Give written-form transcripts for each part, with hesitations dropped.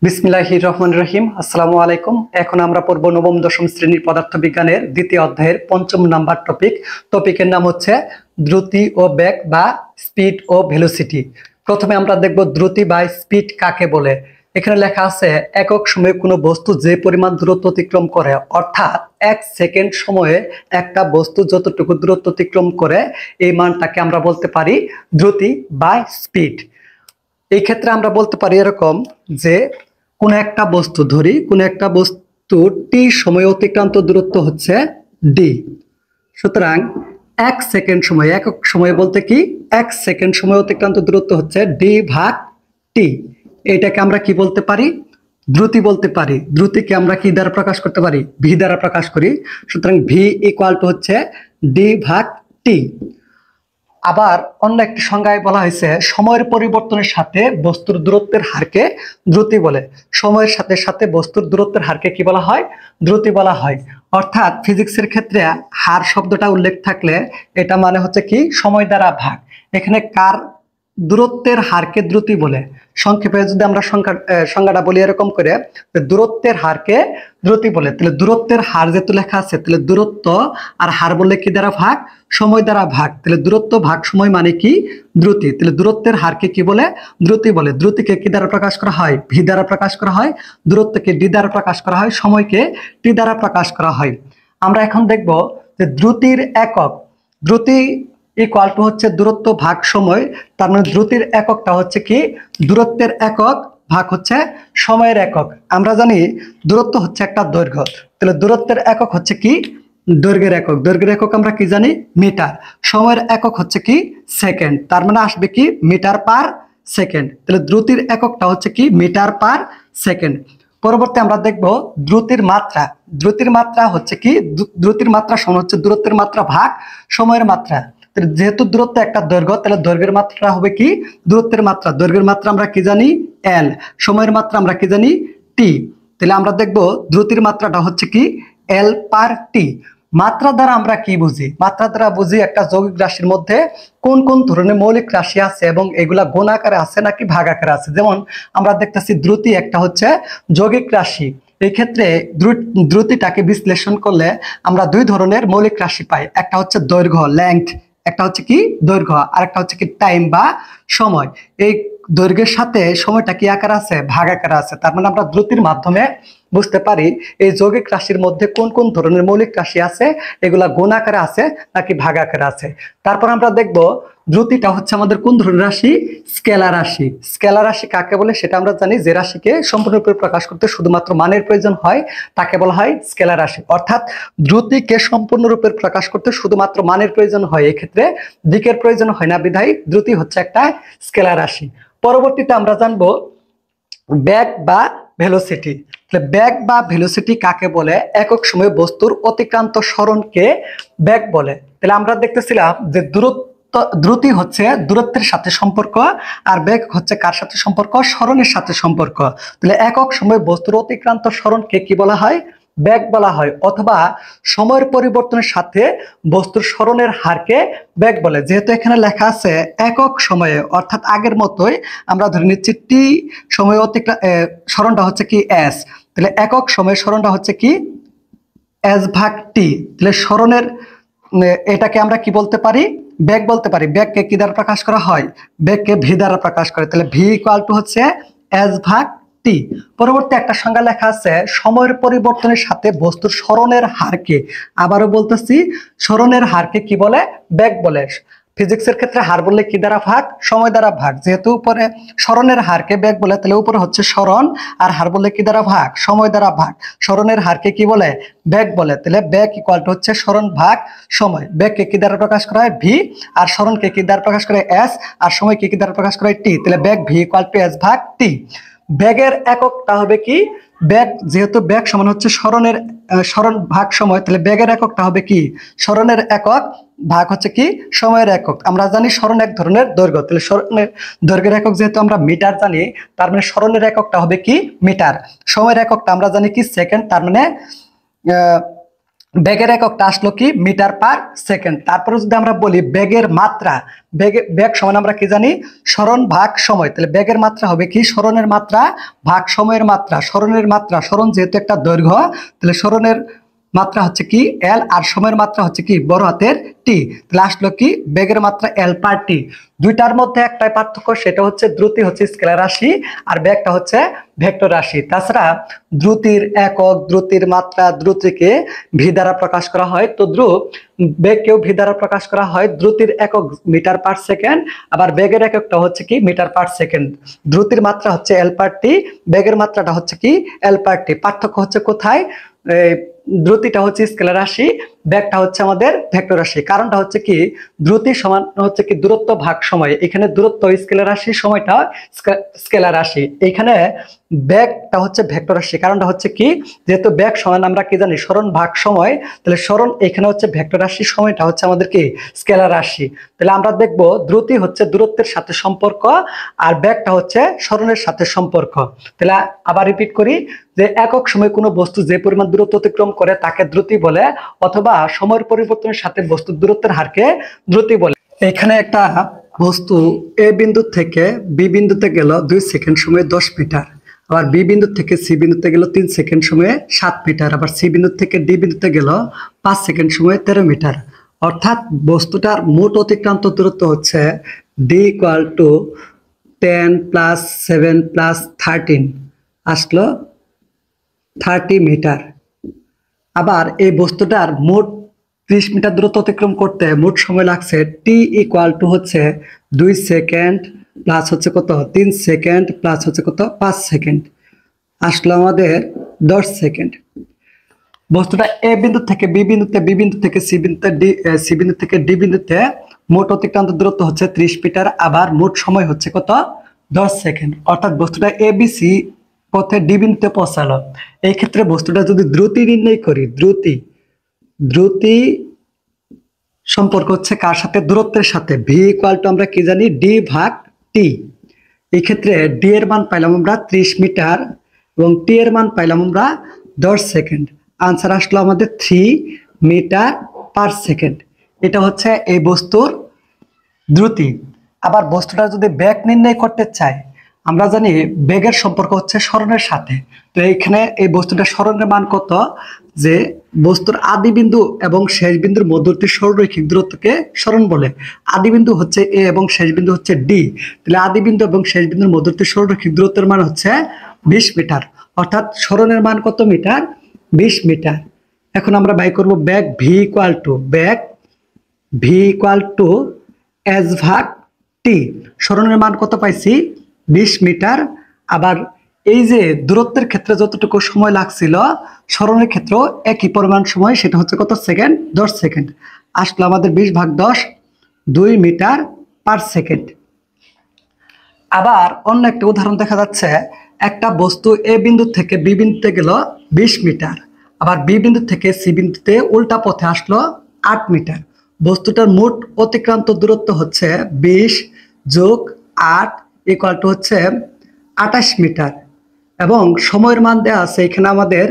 বিসমিল্লাহির রহমানির রহিম। আসসালামু আলাইকুম। এখন আমরা পড়ব নবম দশম শ্রেণীর পদার্থবিজ্ঞানের দ্বিতীয় অধ্যায়ের পঞ্চম নাম্বার টপিকের নাম হচ্ছে দ্রুতি ও বেগ বা স্পিড ও ভেলোসিটি। প্রথমে আমরা দেখব দ্রুতি বা স্পিড কাকে বলে। এখানে লেখা আছে একক সময়ে কোনো বস্তু যে পরিমাণ দূরত্ব অতিক্রম করে, অর্থাৎ 1 সেকেন্ড সময়ে একটা বস্তু যতটুকু দূরত্ব অতিক্রম করে এই মানটাকে আমরা বলতে পারি দ্রুতি বা স্পিড। এই ক্ষেত্রে আমরা বলতে পারি এরকম যে কোন একটা বস্তু ধরি, কোন একটা বস্তু টি সময় অতিক্রান্ত দূরত্ব হচ্ছে ডি। সুতরাং 1 সেকেন্ড সময়, একক সময় বলতে কি 1 সেকেন্ড সময় অতিক্রান্ত দূরত্ব হচ্ছে ডি ভাগ টি। এটাকে আমরা কি বলতে পারি? দ্রুতি বলতে পারি। দ্রুতিকে আমরা কি দ্বারা প্রকাশ করতে পারি? ভি দ্বারা প্রকাশ করি। সুতরাং ভি ইকুয়াল টু হচ্ছে ডি ভাগ টি। আবার অন্য একটি সংজ্ঞায় বলা হয়েছে সময়ের পরিবর্তনের সাথে বস্তুর দূরত্বের হারকে দ্রুতি বলে। সময়ের সাথে সাথে বস্তুর দূরত্বের হারকে কি বলা হয়? দ্রুতি বলা হয়। অর্থাৎ ফিজিক্সের ক্ষেত্রে হার শব্দটা উল্লেখ থাকলে এটা মানে হচ্ছে কি সময় দ্বারা ভাগ। এখানে কার দূরত্বের হারকে দ্রুতি বলে। সংক্ষেপে যদি আমরা সংজ্ঞাটা বলি এরকম করে, দূরত্বের হারকে দ্রুতি বলে। তাহলে দূরত্বের হার যেহেতু লেখা আছে, তাহলে দূরত্ব আর হার বললে কি দ্বারা ভাগ? সময় দ্বারা ভাগ। তাহলে দূরত্ব ভাগ সময় মানে কি? দ্রুতি। তাহলে দূরত্বের হারকে কি বলে? দ্রুতি বলে। দ্রুতিকে কি দ্বারা প্রকাশ করা হয়? ভি দ্বারা প্রকাশ করা হয়। দূরত্বকে ডি দ্বারা প্রকাশ করা হয়। সময়কে টি দ্বারা প্রকাশ করা হয়। আমরা এখন দেখব যে দ্রুতির একক। দ্রুতি ইকুয়াল টু হচ্ছে দূরত্ব ভাগ সময়। তার মানে দ্রুতির এককটা হচ্ছে কি? দূরত্বের একক ভাগ হচ্ছে সময়ের একক। আমরা জানি দূরত্ব হচ্ছে একটা দৈর্ঘ্য, তাহলে দূরত্বের একক হচ্ছে কি? দৈর্ঘ্যের একক। দৈর্ঘ্যের একক আমরা কি জানি? মিটার। সময়ের একক হচ্ছে কি? সেকেন্ড। তার মানে আসবে কি? Metre per second. তাহলে দ্রুতির এককটা হচ্ছে কি? Metre per second. পরবর্তী আমরা দেখব দ্রুতির মাত্রা। দ্রুতির মাত্রা হচ্ছে কি? দ্রুতির মাত্রা সমান হচ্ছে দূরত্বের মাত্রা ভাগ সময়ের মাত্রা। যেহেতু দূরত্ব একটা দৈর্ঘ্য, তাহলে দৈর্ঘ্যের মাত্রা হবে কি? দূরত্বের মাত্রা। দৈর্ঘ্যের মাত্রা আমরা কি জানি? এল। সময়ের মাত্রা আমরা কি জানি? টি। তাহলে আমরা দেখব দ্রুতির মাত্রাটা হচ্ছে কি? এল পার টি। মাত্রা দ্বারা আমরা কি বুঝি? মাত্রা দ্বারা বুঝি একটা যৌগিক রাশির মধ্যে কোন কোন ধরনের মৌলিক রাশি আছে এবং এগুলা গুণ আকারে আছে নাকি ভাগ আকারে আছে। যেমন আমরা দেখতেছি দ্রুতি একটা হচ্ছে যৌগিক রাশি। এই ক্ষেত্রে দ্রুতিটাকে বিশ্লেষণ করলে আমরা দুই ধরনের মৌলিক রাশি পাই। একটা হচ্ছে দৈর্ঘ্য, লেংথ। একটা হচ্ছে কি? দৈর্ঘ্য। আর একটা হচ্ছে কি? টাইম বা সময়। এই দৈর্ঘ্যের সাথে সময়টা কি আকার আছে? ভাগ আকারে আছে। তার মানে আমরা দ্রুতির মাধ্যমে বুঝতে পারি এই যৌগিক রাশির মধ্যে কোন কোন ধরনের মৌলিক রাশি আছে, এগুলা গুণ আকারে আছে নাকি ভাগ আকারে আছে। তারপর আমরা দেখব দ্রুতিটা হচ্ছে আমাদের কোন ধরনের রাশি? স্কেলার রাশি। স্কেলার রাশি কাকে বলে সেটা আমরা জানি। যে রাশিকে সম্পূর্ণরূপে প্রকাশ করতে শুধুমাত্র মানের প্রয়োজন হয় তাকে বলা হয় স্কেলার রাশি। অর্থাৎ দ্রুতিকে সম্পূর্ণরূপে প্রকাশ করতে শুধুমাত্র মানের প্রয়োজন হয়, এক্ষেত্রে দিকের প্রয়োজন হয় না, বিধায় দ্রুতি হচ্ছে একটা স্কেলার রাশি। পরবর্তীতে আমরা জানবো বেগ বা ভেলোসিটি। বেগ বা ভেলোসিটি কাকে বলে? একক সময়ে বস্তুর অতিক্রান্ত সরণকে বেগ বলে। তাহলে আমরা দেখতেছিলাম যে দ্রুতি হচ্ছে দূরত্বের সাথে সম্পর্ক, আর বেগ হচ্ছে কার সাথে সম্পর্ক? সরণের সাথে সম্পর্ক। তাহলে একক সময়ে বস্তুর অতিক্রান্ত সরণকে কি বলা হয়? বেগ বলা হয়। অথবা সময়ের পরিবর্তনের সাথে বস্তুর সরণের হারকে বেগ বলে। যেহেতু এখানে লেখা আছে একক সময়ে, অর্থাৎ আগের মতোই আমরা ধরে নিচ্ছি টি সময় সরণটা হচ্ছে কি? এস। তাহলে একক সময়ে সরণটা হচ্ছে কি? এস ভাগ টি। তাহলে সরণের এটাকে আমরা কি বলতে পারি? বেগ বলতে পারি। বেগকে কি দ্বারা প্রকাশ করা হয়? বেগকে ভি দ্বারা প্রকাশ করে। তাহলে ভি ইকুয়াল টু হচ্ছে এস ভাগ টি। পরবর্তী একটা সংজ্ঞা লেখা আছে সময়ের পরিবর্তনের সাথে বস্তুর সরণের হারকে, আবারও বলতেছি, সরণের হারকে কি বলে? বেগ বলে। ফিজিক্সের ক্ষেত্রে হার বললে কি দ্বারা ভাগ? সময় দ্বারা ভাগ। যেহেতু উপরে সরণের হারকে বেগ বলে, তাহলে উপরে হচ্ছে সরণ, আর হার বললে কি দ্বারা ভাগ? সময় দ্বারা ভাগ। সরণের হারকে কি বলে? বেগ বলে। তাহলে বেগ ইকুয়াল টু হচ্ছে সরণ ভাগ সময়। বেগকে কি দ্বারা প্রকাশ করা হয়? ভি। আর সরণকে কি দ্বারা প্রকাশ করে? এস। আর সময়কে কি দ্বারা প্রকাশ করা হয়? টি। তাহলে বেগ ভি ইকুয়াল টু এস ভাগ টি। বেগের এককটা হবে কি? বেগ, যেহেতু বেগ সমান হচ্ছে সরণ ভাগ সময়, তাহলে বেগের এককটা হবে কি? সরণের একক ভাগ হচ্ছে কি? সময়ের একক। আমরা জানি সরণ এক ধরনের দৈর্ঘ্য, তাহলে সরণের দৈর্ঘ্যের একক যেহেতু আমরা মিটার জানি, তার মানে সরণের এককটা হবে কি? মিটার। সময়ের এককটা আমরা জানি কি? সেকেন্ড। তার মানে বেগের এককটা আসলো কি মিটার পার সেকেন্ড। তারপরে যদি আমরা বলি বেগের মাত্রা, বেগ সমান আমরা কি জানি সরণ ভাগ সময়, তাহলে বেগের মাত্রা হবে কি সরণের মাত্রা ভাগ সময়ের মাত্রা। সরণের মাত্রা, সরণ যেহেতু একটা দৈর্ঘ্য, তাহলে সরণের মাত্রা হচ্ছে কি এল আর সময়ের মাত্রা হচ্ছে কি বড় হাতের টি, তাহলে আসলো কি বেগের মাত্রা এল পার টি। দুইটার মধ্যে একটাই পার্থক্য, সেটা হচ্ছে দ্রুতি হচ্ছে স্কেলার রাশি আর বেগটা হচ্ছে ভেক্টর রাশি। তাছাড়া দ্রুতির একক, দ্রুতির মাত্রা, দ্রুতিকে ভি দ্বারা প্রকাশ করা হয়, তো বেগকেও ভি দ্বারা প্রকাশ করা হয়। দ্রুতির একক মিটার পার সেকেন্ড, আবার বেগের এককটা হচ্ছে কি মিটার পার সেকেন্ড। দ্রুতির মাত্রা হচ্ছে এল পার টি, বেগের মাত্রাটা হচ্ছে কি এল পার টি। পার্থক্য হচ্ছে কোথায়? দ্রুতিটা হচ্ছে স্কেলার রাশি, বেগটা হচ্ছে আমাদের ভেক্টর রাশি। কারণটা হচ্ছে কি দ্রুতি সমান হচ্ছে কি দূরত্ব ভাগ সময়, এখানে দূরত্ব স্কেলার রাশি, সময়টা স্কেলার রাশি। এখানে বেগটা হচ্ছে ভেক্টর রাশি। কারণটা হচ্ছে কি যেহেতু বেগ সমান আমরা কি জানি সরণ ভাগ সময়, তাহলে সরণ এখানে হচ্ছে ভেক্টর রাশি, সময়টা হচ্ছে আমাদের কি স্কেলার রাশি। তাহলে আমরা দেখব দ্রুতি হচ্ছে দূরত্বের সাথে সম্পর্ক আর বেগটা হচ্ছে সরণের সাথে সম্পর্ক। তাহলে আবার রিপিট করি যে একক সময় কোনো বস্তু যে পরিমাণ দূরত্ব অতিক্রম করে তাকে দ্রুতি বলে, অথবা সময়ের পরিবর্তনের সাথে বস্তুর দূরত্বের হারকে দ্রুতি বলে। এখানে একটা বস্তু এ বিন্দু থেকে বি বিন্দুতে গেল 2 সেকেন্ড সময়ে 10 মিটার, আবার বি বিন্দু থেকে সি বিন্দুতে গেল 3 সেকেন্ড সময়ে 7 মিটার, আবার সি বিন্দু থেকে ডি বিন্দুতে গেল 5 সেকেন্ড সময়ে 13 মিটার। অর্থাৎ বস্তুটার মোট অতিক্রান্ত দূরত্ব হচ্ছে D equal to 10 plus 7 plus 13 আসলো 30 মিটার। আবার এই বস্তুটার মোট 30 মিটার দূরত্ব অতিক্রম করতে মোট সময় লাগছে টি ইকুয়াল টু হচ্ছে 2 সেকেন্ড প্লাস হচ্ছে কত 3 সেকেন্ড প্লাস হচ্ছে কত 5 সেকেন্ড, আসলো আমাদের 10 সেকেন্ড। বস্তুটা এ বিন্দু থেকে বি বিন্দুতে, বি বিন্দু থেকে সি বিন্দুতে, সি বিন্দু থেকে ডি বিন্দুতে মোট অতিক্রান্ত দূরত্ব হচ্ছে 30 মিটার, আবার মোট সময় হচ্ছে কত 10 সেকেন্ড। অর্থাৎ বস্তুটা এ বি সি পথে ডি বিন্দুতে পৌঁছালো। এই ক্ষেত্রে বস্তুটা যদি দ্রুতি নির্ণয় করি, দ্রুতি সম্পর্ক হচ্ছে কার সাথে দূরত্বের সাথে, ভি ইকুয়াল টু আমরা কি জানি ডি ভাগ টি। এই ক্ষেত্রে ডি এর মান পাইলাম আমরা 30 মিটার এবং টি এর মান পাইলাম আমরা 10 সেকেন্ড। আনসার আসলো আমাদের 3 মিটার পার সেকেন্ড। এটা হচ্ছে এই বস্তুর দ্রুতি। আবার বস্তুটা যদি বেগ নির্ণয় করতে চাই, আমরা জানি বেগের সম্পর্ক হচ্ছে সরণের সাথে। তো এইখানে এই বস্তুটা সরণের মান কত, যে বস্তুর আদি বিন্দু এবং শেষ বিন্দুর মধ্যবর্তী সরলরৈখিক দূরত্বকে সরণ বলে। আদি বিন্দু হচ্ছে এ এবং শেষ বিন্দু হচ্ছে ডি, তাহলে আদি বিন্দু এবং শেষ বিন্দুর মধ্যবর্তী সরলরৈখিক দূরত্বের মান হচ্ছে 20 মিটার। অর্থাৎ সরণের মান কত মিটার? 20 মিটার। এখন আমরা বাই করব বেগ ভি ইকুয়াল টু এস ভাগ টি। সরণের মান কত পাইছি 20 মিটার। আবার এই যে দূরত্বের ক্ষেত্রে যতটুকু সময় লাগছিল সরণের ক্ষেত্রেও একই পরিমাণ সময়, সেটা হচ্ছে কত সেকেন্ড 10 সেকেন্ড। আসলে আমাদের 20 ভাগ 10 2 মিটার পার সেকেন্ড। আবার অন্য একটা উদাহরণ দেখা যাচ্ছে, একটা বস্তু এ বিন্দু থেকে বি বিন্দুতে গেল 20 মিটার, আবার বি বিন্দু থেকে সি বিন্দুতে উল্টা পথে আসলো 8 মিটার। বস্তুটার মোট অতিক্রান্ত দূরত্ব হচ্ছে 20 যোগ 8 ইকুয়াল টু হচ্ছে 28 মিটার, এবং সময়ের মান দেওয়া আছে এখানে আমাদের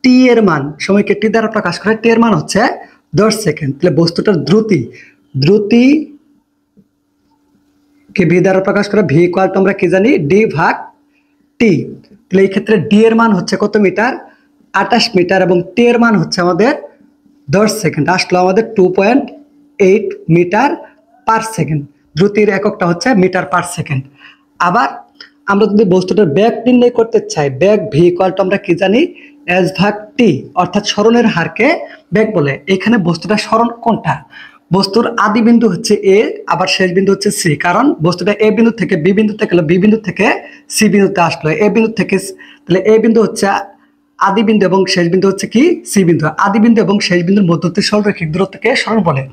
টি এর মান, সময়কে টি দ্বারা প্রকাশ করে, টি এর মান হচ্ছে 10 সেকেন্ড। তাহলে বস্তুটার দ্রুতি কে ভি দ্বারা প্রকাশ করে, ভি ইকুয়াল টু আমরা কি জানি ডি ভাগ টি। তাহলে এই ক্ষেত্রে ডি এর মান হচ্ছে কত মিটার 28 মিটার, এবং টি এর মান হচ্ছে আমাদের 10 সেকেন্ড। আসলো আমাদের 2.8 মিটার পার সেকেন্ড। দ্রুতির এককটা হচ্ছে মিটার পার সেকেন্ড। আবার আমরা যদি বস্তুটার বেগ নির্ণয় করতে চাই, বেগ ভি ইকুয়াল টু আমরা কি জানি এস ভাগ টি, অর্থাৎ সরণের হারকে বেগ বলে। এখানে বস্তুটা সরণ কোনটা? বস্তুর আদি বিন্দু হচ্ছে এ, আবার শেষ বিন্দু হচ্ছে সি। কারণ বস্তুটা এ বিন্দু থেকে বি বিন্দুতে গেল, বি বিন্দু থেকে সি বিন্দুতে আসলো, এ বিন্দু থেকে, তাহলে এ বিন্দু হচ্ছে আদি বিন্দু এবং শেষ বিন্দু হচ্ছে কি সি বিন্দু। আদি বিন্দু এবং শেষ বিন্দুর মধ্যবর্তী সরলরৈখিক দূরত্বকে সরণ বলে।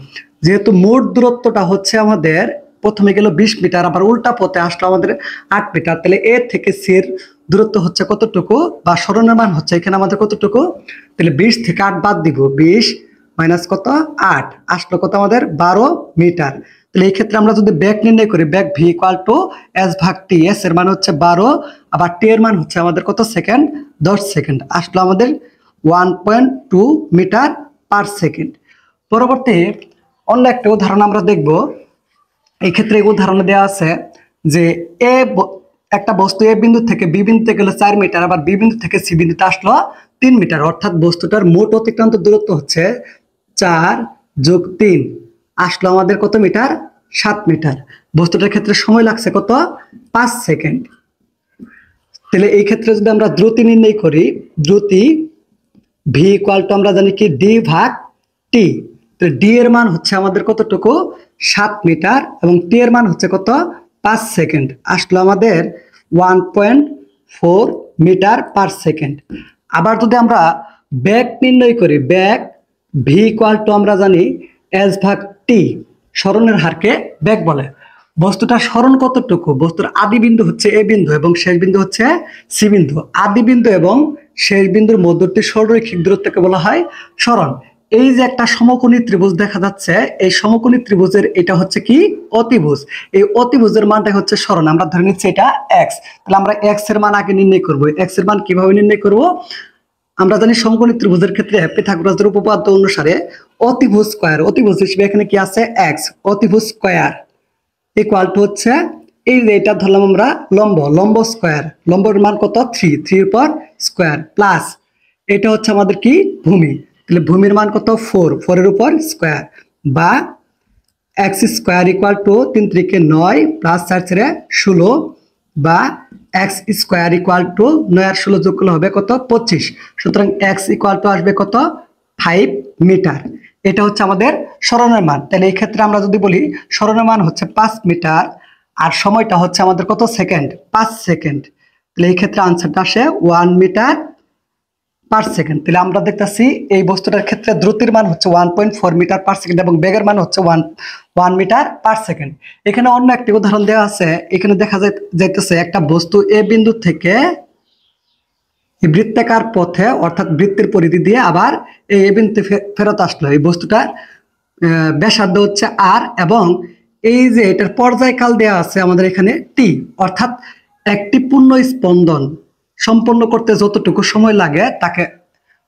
যেহেতু মোট দূরত্বটা হচ্ছে আমাদের প্রথমে গেল 20 মিটার, আবার উল্টা পথে আসলো আমাদের 8 মিটার, তাহলে এ থেকে সি এর দূরত্ব হচ্ছে কতটুকু, বা সরণের মান হচ্ছে এখানে আমাদের কতটুকু, তাহলে 20 থেকে 8 বাদ দিব, 20 মাইনাস কত 8, আসলো কত আমাদের 12 মিটার। তাহলে এই ক্ষেত্রে আমরা যদি বেগ নির্ণয় করি, বেগ ভি ইকুয়াল টু এস ভাগ টি, এস এর মান হচ্ছে 12, আবার টি এর মান হচ্ছে আমাদের কত সেকেন্ড 10 সেকেন্ড, আসলো আমাদের 1.2 মিটার পার সেকেন্ড। পরবর্তী অন্য একটা উদাহরণ আমরা দেখব। এই ক্ষেত্রে উদাহরণে দেওয়া আছে যে একটা বস্তু এ বিন্দু থেকে বি বিন্দুতে গেলে 4 মিটার, আবার বি বিন্দু থেকে সি বিন্দুতে আসলো 3 মিটার, অর্থাৎ বস্তুটার মোট অতিক্রান্ত দূরত্ব হচ্ছে 4 যোগ 3, আসলো আমাদের কত মিটার? 7 মিটার। বস্তুটার ক্ষেত্রে সময় লাগছে কত? 5 সেকেন্ড। তাহলে এই ক্ষেত্রে যদি আমরা দ্রুতি নির্ণয় করি, দ্রুতি ভি ইকুয়াল টু আমরা জানি কি ডি ভাগ টি। তো ডি এর মান হচ্ছে আমাদের কতটুকু? 7 মিটার, এবং টি এর মান হচ্ছে কত? 5 সেকেন্ড। আসলো আমাদের 1.4 মিটার পার সেকেন্ড। আবার যদি আমরা বেগ নির্ণয় করি, বেগ ভি ইকুয়াল টু আমরা জানি এস ভাগ টি, সরণের হারকে বেগ বলে। বস্তুটা সরণ কতটুকু? বস্তুর আদি বিন্দু হচ্ছে এ বিন্দু এবং শেষ বিন্দু হচ্ছে সি বিন্দু। আদি বিন্দু এবং শেষ বিন্দুর মধ্যবর্তী সরলরৈখিক দূরত্বকে বলা হয় সরণ। এই যে একটা সমকোণী ত্রিভুজ দেখা যাচ্ছে, এই সমকোণী ত্রিভুজের এটা হচ্ছে কি? অতিভুজ। এই অতিভুজের মানটা হচ্ছে সরণ। আমরা ধরে নিচ্ছি এটা এক্স। তাহলে আমরা এক্স এর মান আগে নির্ণয় করব। এক্স এর মান কিভাবে নির্ণয় করব? আমরা জানি সমকোণী ত্রিভুজের ক্ষেত্রে পিথাগোরাসের উপপাদ্য অনুসারে অতিভুজ স্কয়ার, অতিভুজ হিসেবে এখানে কি আছে? এক্স। অতিভুজ স্কয়ার ইকুয়াল টু হচ্ছে এই যে এটা ধরলাম আমরা লম্ব, লম্ব স্কয়ার, লম্বের মান কত? 3, 3 এর পর স্কয়ার, প্লাস এটা হচ্ছে আমাদের কি? ভূমি। তাহলে ভূমির মান কত? 4, 4 এর উপর স্কয়ার, বা x square equal to 3 3 9 plus 4 4 16, বা এক্স স্কয়ার ইকুয়াল টু 9 আর 16 যোগ করলে হবে কত? 25। সুতরাং এক্স ইকুয়াল টু আসবে কত? 5 মিটার। এটা হচ্ছে আমাদের সরণের মান। তাহলে এই ক্ষেত্রে আমরা যদি বলি সরণের মান হচ্ছে 5 মিটার, আর সময়টা হচ্ছে আমাদের কত সেকেন্ড? 5 সেকেন্ড। তাহলে এই ক্ষেত্রে আনসারটা আসে 1 মিটার পার সেকেন্ড। তাহলে আমরা দেখতেছি এই বস্তুটার ক্ষেত্রে দ্রুতির মান হচ্ছে 1.4 মিটার পার সেকেন্ড এবং বেগের মান হচ্ছে 1 মিটার পার সেকেন্ড। এখানে অন্য একটি উদাহরণ দেওয়া আছে। এখানে দেখা যাইতেছে একটা বস্তু এ বিন্দু থেকে বৃত্তাকার পথে, অর্থাৎ বৃত্তের পরিধি দিয়ে আবার এই বিন্দুতে ফেরত আসলো। এই বস্তুটার ব্যাসার্ধ হচ্ছে আর, এবং এই যে এটার পর্যায়কাল দেওয়া আছে আমাদের এখানে টি, অর্থাৎ একটি পূর্ণ স্পন্দন সম্পন্ন করতে যতটুকু সময় লাগে তাকে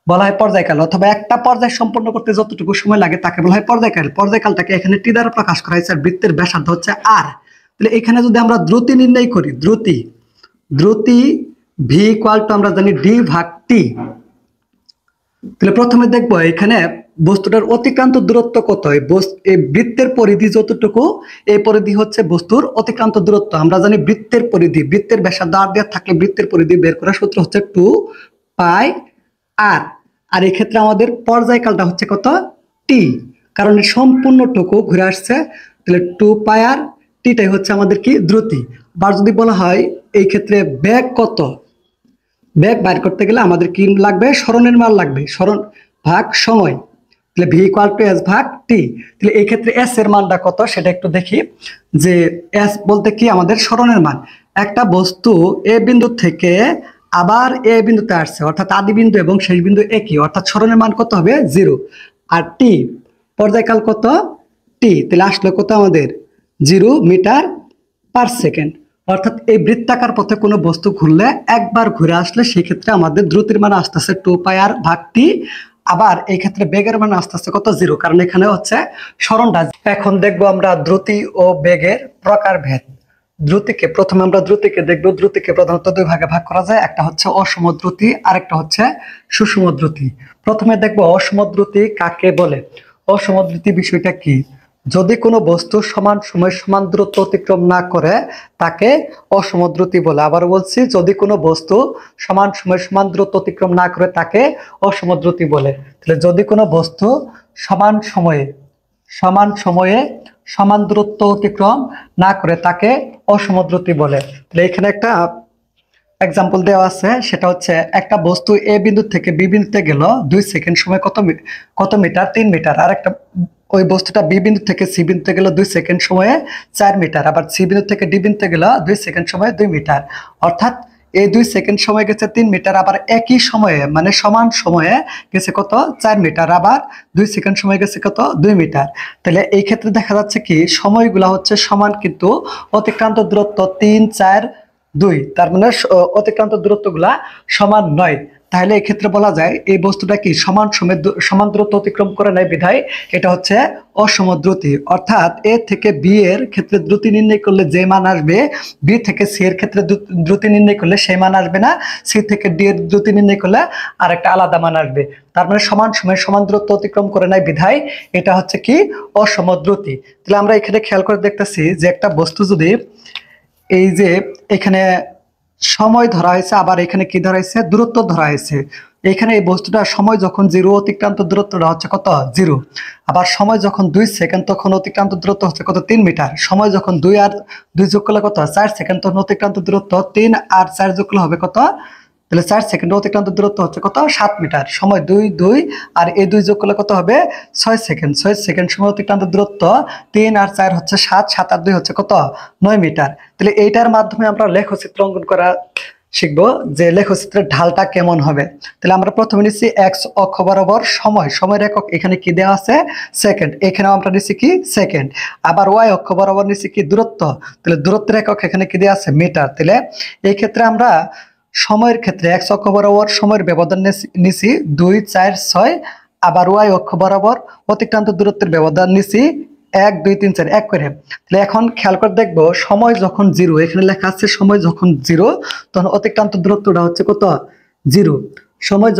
বলা হয় পর্যায়কাল, অথবা একটা পর্যায় সম্পন্ন করতে যতটুকু সময় লাগে তাকে বলা হয় পর্যায়কাল। পর্যায়কালটাকে এখানে টি দ্বারা প্রকাশ করা হয়েছে, আর বৃত্তের ব্যাসার্ধ হচ্ছে আর। তাহলে এখানে যদি আমরা দ্রুতি নির্ণয় করি, দ্রুতি ভি ইকুয়াল টু আমরা জানি ডি ভাগ টি। তাহলে প্রথমে দেখবো এখানে বস্তুটার অতিক্রান্ত দূরত্ব কত। এই বৃত্তের পরিধি যতটুকু, এই পরিধি হচ্ছে বস্তুর অতিক্রান্ত দূরত্ব। আমরা জানি বৃত্তের পরিধি, বৃত্তের ব্যাসার্ধ আর দেওয়া থাকলে বৃত্তের পরিধি বের করার সূত্র হচ্ছে 2 পাই আর। আর এই ক্ষেত্রে আমাদের পর্যায়কালটা হচ্ছে কত? টি, কারণ সম্পূর্ণটুকু ঘুরে আসছে। তাহলে 2 পাই আর, টিটাই হচ্ছে আমাদের কি? দ্রুতি। বা যদি বলা হয় এই ক্ষেত্রে বেগ কত, বেগ বাইর করতে গেলে আমাদের কি লাগবে? সরণের মান লাগবে, সরণ ভাগ সময়। তাহলে ভি ইকুয়াল টু এস ভাগ টি। তাহলে এই ক্ষেত্রে এস এর মানটা কত সেটা একটু দেখি। যে এস বলতে কি? আমাদের সরণের মান। একটা বস্তু এ বিন্দু থেকে আবার এ বিন্দুতে আসছে, অর্থাৎ আদি বিন্দু এবং শেষ বিন্দু একই, অর্থাৎ সরণের মান কত হবে? 0। আর টি, পর্যায়কাল কত? টি। তাহলে আসলে কত আমাদের? 0 মিটার পার সেকেন্ড। অর্থাৎ এই বৃত্তাকার পথে কোনো বস্তু ঘুরলে, একবার ঘুরে আসলে সেই ক্ষেত্রে আমাদের দ্রুতির মান আসতে আছে 2 পাই আর ভাগ টি। আবার এই ক্ষেত্রে বেগের মান আসতে আছে কত? 0, কারণ এখানে হচ্ছে সরণটা। এখন দেখবো আমরা দ্রুতি ও বেগের প্রকারভেদ। প্রথমে আমরা দ্রুতিকে দেখবো। দ্রুতিকে প্রধানত 2 ভাগে ভাগ করা যায়, একটা হচ্ছে অসম দ্রুতি, আর একটা হচ্ছে সুষম দ্রুতি। প্রথমে দেখবো অসম দ্রুতি কাকে বলে। অসম দ্রুতি বিষয়টা কি? যদি কোনো বস্তু সমান সময় সমান দূরত্ব অতিক্রম না করে তাকে অসম দ্রুতি বলে। আবার বলছি, যদি কোনো বস্তু সমান সময় সমান দূরত্ব অতিক্রম না করে তাকে অসম দ্রুতি বলে। তাহলে যদি কোনো বস্তু সমান সময়ে সমান দূরত্ব অতিক্রম না করে তাকে অসম দ্রুতি বলে। তাহলে এখানে একটা এক্সাম্পল দেওয়া আছে, সেটা হচ্ছে একটা বস্তু এ বিন্দু থেকে বি বিন্দুতে গেল 2 সেকেন্ড সময় কত মিটার? 3 মিটার। আর একটা ওই বস্তুটা বি বিন্দু থেকে সি বিন্দুতে গেল 2 সেকেন্ড সময়ে 4 মিটার। আবার সি বিন্দু থেকে ডি বিন্দুতে গেল 2 সেকেন্ড সময়ে 2 মিটার। অর্থাৎ এই 2 সেকেন্ড সময় গেছে 3 মিটার, আবার একই সময়ে মানে সমান সময়ে গেছে কত? 4 মিটার। আবার 2 সেকেন্ড সময় গেছে কত? 2 মিটার। তাহলে এই ক্ষেত্রে দেখা যাচ্ছে কি সময়গুলা হচ্ছে সমান, কিন্তু অতিক্রান্ত দূরত্ব 3 4 2, তার মানে অতিক্রান্ত দূরত্বগুলা সমান নয়। তাহলে এক্ষেত্রে বলা যায় এই বস্তুটা কি সমান সময় সমান দূরত্ব অতিক্রম করে নাই বিধায় এটা হচ্ছে অসম দ্রুতি। অর্থাৎ এ থেকে বি এর ক্ষেত্রে দ্রুতি নির্ণয় করলে যে মান আসবে, বি থেকে সি এর ক্ষেত্রে দ্রুতি নির্ণয় করলে সেই মান আসবে না, সি থেকে ডি এর দ্রুতি নির্ণয় করলে আরেকটা আলাদা মান আসবে। তার মানে সমান সময় সমান দূরত্ব অতিক্রম করে নাই বিধায় এটা হচ্ছে কি অসম দ্রুতি। তাহলে আমরা এখানে খেয়াল করে দেখতেছি যে একটা বস্তু যদি এই যে এখানে সময় ধরা হয়েছে, আবার এখানে কি ধরা হয়েছে দূরত্ব ধরা হয়েছে। এখানে এই বস্তুটা সময় যখন 0 অতিক্রান্ত দূরত্বটা হচ্ছে কত 0, আবার সময় যখন 2 সেকেন্ড তখন অতিক্রান্ত দূরত্ব হচ্ছে কত 3 মিটার। সময় যখন 2 আর 2 যোগ করলে কত 4 সেকেন্ড তখন অতিক্রান্ত দূরত্ব 3 আর 4 যোগ করলে হবে কত, তাহলে 4 সেকেন্ড অতিক্রান্ত দূরত্ব হচ্ছে কত 7 মিটার। সময় 2 2 আর এই 2 যোগ করলে কত হবে 6 সেকেন্ড। 6 সেকেন্ড সময় অতিক্রান্ত দূরত্ব 3 আর 4 হচ্ছে 7, 7 আর 2 হচ্ছে কত 9 মিটার। তাহলে এইটার মাধ্যমে আমরা লেখচিত্র অঙ্কন করা শিখবো যে লেখচিত্রের ঢালটা কেমন হবে। তাহলে আমরা প্রথমে নিচ্ছি এক্স অক্ষ বরাবর সময়, সময়ের একক এখানে কি দেওয়া আছে সেকেন্ড, এখানেও আমরা নিচ্ছি কি সেকেন্ড। আবার ওয়াই অক্ষ বরাবর নিচ্ছি কি দূরত্ব, তাহলে দূরত্বের একক এখানে কি দেওয়া আছে মিটার। তাহলে এই ক্ষেত্রে আমরা সময়ের ক্ষেত্রে এক্স অক্ষ বরাবর সময়ের ব্যবধান নিছি 2 4 6, আবার ওয়াই অক্ষ বরাবর অতিক্রান্ত দূরত্বের ব্যবধান নিছি 1 2 3 4 এক করে। তাহলে এখন খেয়াল করে দেখবো সময় যখন 0, এখানে লেখা আছে সময় যখন 0 তখন অতিক্রান্ত দূরত্বটা হচ্ছে কত 0। সময়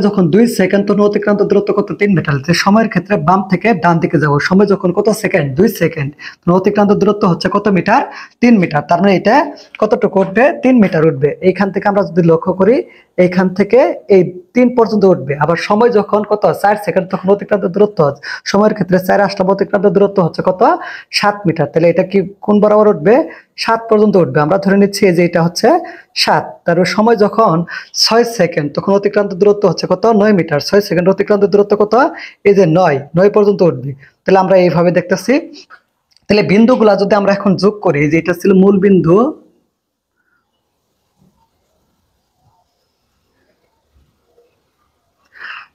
যখন 2 সেকেন্ড তখন অতিক্রান্ত দূরত্ব কত 3 মিটার। সময়ের ক্ষেত্রে বাম থেকে ডান দিকে যাব, সময় যখন কত সেকেন্ড 2 সেকেন্ড তখন অতিক্রান্ত দূরত্ব হচ্ছে কত মিটার 3 মিটার। তার মানে এটা কতটুকু উঠবে 3 মিটার উঠবে। এইখান থেকে আমরা যদি লক্ষ্য করি এইখান থেকে এই 3 পর্যন্ত উঠবে। আবার সময় যখন কত 4 সেকেন্ড তখন অতিক্রান্ত দূরত্ব, সময়ের ক্ষেত্রে 4 আসলে অতিক্রান্ত দূরত্ব হচ্ছে কত 7 মিটার। তাহলে এটা কি কোন বরাবর উঠবে 7 পর্যন্ত উঠবে। আমরা ধরে নিচ্ছি যে এটা হচ্ছে 7। তারপর সময় যখন 6 সেকেন্ড তখন অতিক্রান্ত দূরত্ব হচ্ছে কত 9 মিটার। 6 সেকেন্ড অতিক্রান্ত দূরত্ব কত এই যে 9 পর্যন্ত উঠবে। তাহলে আমরা এইভাবে দেখতেছি। তাহলে বিন্দুগুলা যদি আমরা এখন যোগ করি, যে এটা ছিল মূল বিন্দু,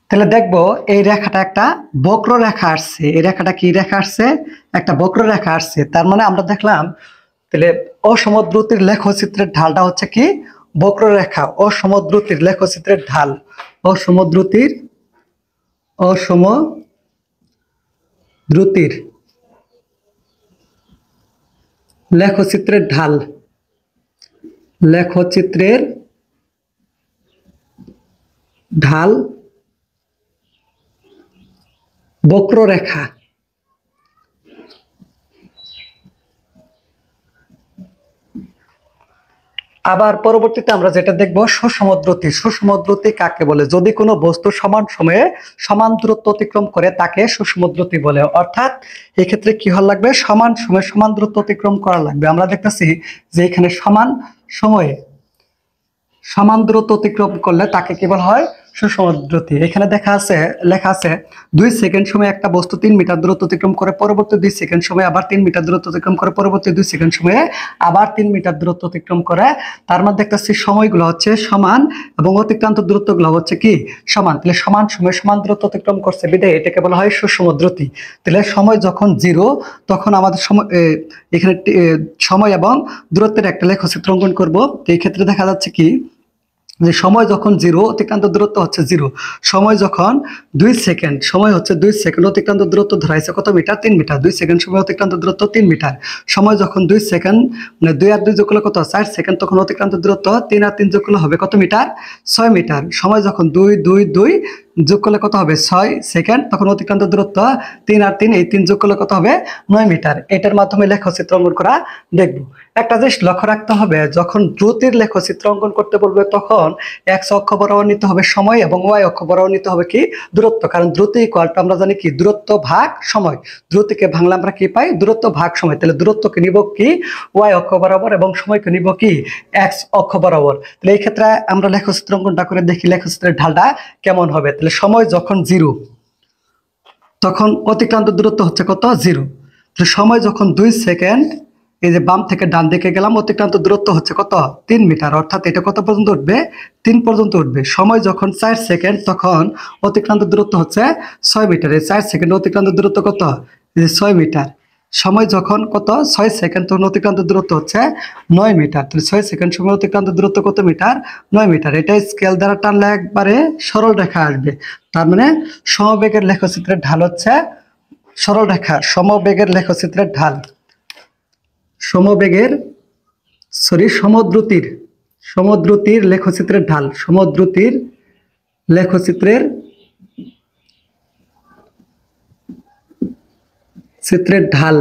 তাহলে দেখবো এই রেখাটা একটা বক্র রেখা আসছে। এই রেখাটা কি রেখা আসছে একটা বক্র রেখা আসছে। তার মানে আমরা দেখলাম তাহলে অসমদ্রুতির লেখচিত্রের ঢালটা হচ্ছে কি বক্ররেখা। অসমদ্রুতির লেখচিত্রের ঢাল, অসমদ্রুতির লেখচিত্রের ঢাল, লেখচিত্রের ঢাল বক্ররেখা। আবার পরবর্তীতে আমরা যেটা দেখবো সুসমদ্রুতি। সুসমদ্রুতি কাকে বলে? যদি কোনো বস্তু সমান সময়ে সমান দূরত্ব অতিক্রম করে তাকে সুসমদ্রুতি বলে। অর্থাৎ এক্ষেত্রে কি হওয়া লাগবে সমান সময়ে সমান দূরত্ব অতিক্রম করা লাগবে। আমরা দেখতেছি যে এখানে সমান সময়ে সমান দূরত্ব অতিক্রম করলে তাকে কি বলা হয় সুসমদ্রুতি। এখানে লেখা আছে 2 সেকেন্ড সময় একটা বস্তু 3 মিটার দূরত্ব অতিক্রম করে, পরবর্তী 2 সেকেন্ড সময় আবার 3 মিটার দূরত্ব অতিক্রম করে, পরবর্তী 2 সেকেন্ড সময়ে আবার 3 মিটার দূরত্ব অতিক্রম করে। তার মধ্যে দেখতেছি সময়গুলো হচ্ছে সমান এবং অতিক্রান্ত দূরত্বগুলো হচ্ছে কি সমান। তাহলে সমান সময় সমান দূরত্ব অতিক্রম করছে বিধায় এটাকে বলা হয় সুসমদ্রুতি। তাহলে সময় যখন 0 তখন আমাদের সময় এখানে সময় এবং দূরত্বের একটা লেখচিত্র অঙ্কন করবো। এই ক্ষেত্রে দেখা যাচ্ছে কি যে সময় যখন 0 অতিক্রান্ত দূরত্ব হচ্ছে 0, সময় যখন 2 সেকেন্ড, সময় হচ্ছে 2 সেকেন্ড অতিক্রান্ত দূরত্ব ধরাইছে কত মিটার 3 মিটার। 2 সেকেন্ড সময় অতিক্রান্ত দূরত্ব 3 মিটার। সময় যখন 2 সেকেন্ড মানে 2 আর 2 যোগ করলে কত 4 সেকেন্ড তখন অতিক্রান্ত দূরত্ব 3 আর 3 যোগ করলে হবে কত মিটার 6 মিটার। সময় যখন 2 2 2 যোগ করলে কত হবে 6 সেকেন্ড তখন অতিক্রান্ত দূরত্ব 3 আর 3 এই 3 যোগ করলে কত হবে 9 মিটার। এটার মাধ্যমে লেখচিত্র অঙ্কন করা দেখব। একটা জিনিস লক্ষ্য রাখতে হবে, যখন দ্রুতির লেখচিত্র অঙ্কন করতে বলবে তখন এক্স অক্ষ বরাবর নিতে হবে সময় এবং ওয়াই অক্ষ বরাবর নিতে হবে কি দূরত্ব। কারণ দ্রুতি ইকুয়াল টু আমরা জানি কি দূরত্ব ভাগ সময়। দ্রুতিকে ভাঙলে আমরা কি পাই দূরত্ব ভাগ সময়। তাহলে দূরত্বকে নিব কি ওয়াই অক্ষ বরাবর এবং সময়কে নিব কি এক্স অক্ষ বরাবর। তাহলে এই ক্ষেত্রে আমরা লেখচিত্র অঙ্কনটা করে দেখি লেখচিত্রের ঢালটা কেমন হবে। তাহলে সময় যখন 0 তখন অতিক্রান্ত দূরত্ব হচ্ছে কত 0। তাহলে সময় যখন 2 সেকেন্ড, এই যে বাম থেকে ডান দিকে গেলাম, অতিক্রান্ত দূরত্ব হচ্ছে কত 3 মিটার। অর্থাৎ এটা কত পর্যন্ত উঠবে 3 পর্যন্ত উঠবে। সময় যখন 4 সেকেন্ড তখন অতিক্রান্ত দূরত্ব হচ্ছে 6 মিটার। এই 4 সেকেন্ড অতিক্রান্ত দূরত্ব কত 6 মিটার। সময় যখন কত 6 সেকেন্ড, তখন অতিক্রান্ত দূরত্ব হচ্ছে 9 মিটার। তাহলে 6 সেকেন্ড সময় অতিক্রান্ত দূরত্ব কত মিটার? 9 মিটার। এটা স্কেল দ্বারা টানলে একবারে সরল রেখা আসবে। তার মানে সমবেগের লেখচিত্রের ঢাল হচ্ছে সরল রেখা। সমবেগের লেখচিত্রের ঢাল, সমবেগের সমদ্রুতির লেখচিত্রের ঢাল, সমদ্রুতির লেখচিত্রের ঢাল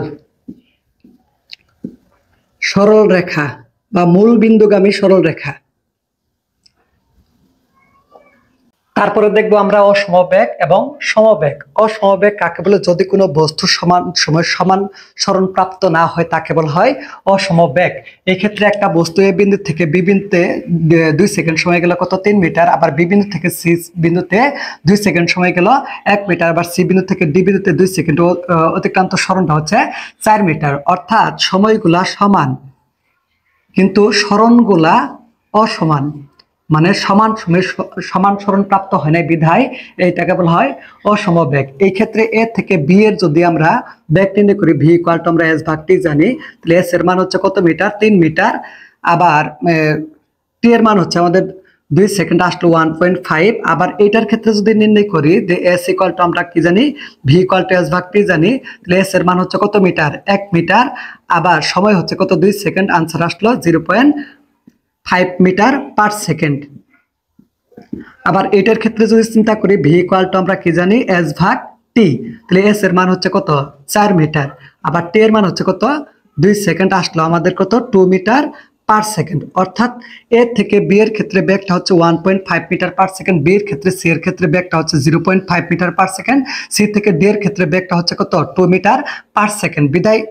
সরল রেখা বা মূল বিন্দুগামী সরল রেখা। তারপরে দেখবো আমরা অসমবেগ এবং সমবেগ। অসমবেগ কাকে বলে? যদি কোনো বস্তু সমান সময় সমান সরণ প্রাপ্ত না হয় তাকে বলা হয় অসমবেগ। এই ক্ষেত্রে একটা বস্তু এ বিন্দু থেকে বি বিন্দুতে 2 সেকেন্ড সময় গেল কত? 3 মিটার। আবার বি বিন্দু থেকে সি বিন্দুতে 2 সেকেন্ড সময় গেল 1 মিটার। আবার সি বিন্দু থেকে ডি বিন্দুতে 2 সেকেন্ড অতিক্রান্ত সরণটা হচ্ছে 4 মিটার। অর্থাৎ সময়গুলা সমান কিন্তু সরণগুলা অসমান, মানে সমান সময়ে সমান সরণ প্রাপ্ত হয় না বিধায় এইটাকে বলা হয় অসমবেগ। এই ক্ষেত্রে এ থেকে বি এর যদি আমরা বেগ নির্ণয় করি, ভি ইকুয়াল টু আমরা এস ভাগ টি জানি, তাহলে এস এর মান হচ্ছে কত মিটার? 3 মিটার। আবার টি এর মান হচ্ছে আমাদের 2 সেকেন্ড আসলো 1.5। আবার এটার ক্ষেত্রে যদি নির্ণয় করি যে এস ইকুয়াল টু আমরা কি জানি? ভি ইকুয়াল টু এস ভাগ টি জানি, তাহলে এস এর মান হচ্ছে কত মিটার? 1 মিটার। আবার সময় হচ্ছে কত? 2 সেকেন্ড। আনসার আসলো 0.5 মিটার পার সেকেন্ড। আবার এটার ক্ষেত্রে যদি চিন্তা করি, ভি ইকুয়াল টু আমরা কি জানি? এস ভাগ টি, তাহলে এস এর মান হচ্ছে কত? 4 মিটার। আবার টি এর মান হচ্ছে কত? 2 সেকেন্ড আসলো আমাদের কত? 2 মিটার পার সেকেন্ড। অর্থাৎ এ থেকে বি এর ক্ষেত্রে বেগটা হচ্ছে 1.5 মিটার পার সেকেন্ড, বি এর ক্ষেত্রে সি এর ক্ষেত্রে বেগটা হচ্ছে 0.5 মিটার পার সেকেন্ড, সি থেকে ডি এর ক্ষেত্রে বেগটা হচ্ছে কত? 2 মিটার পার সেকেন্ড। বিদায়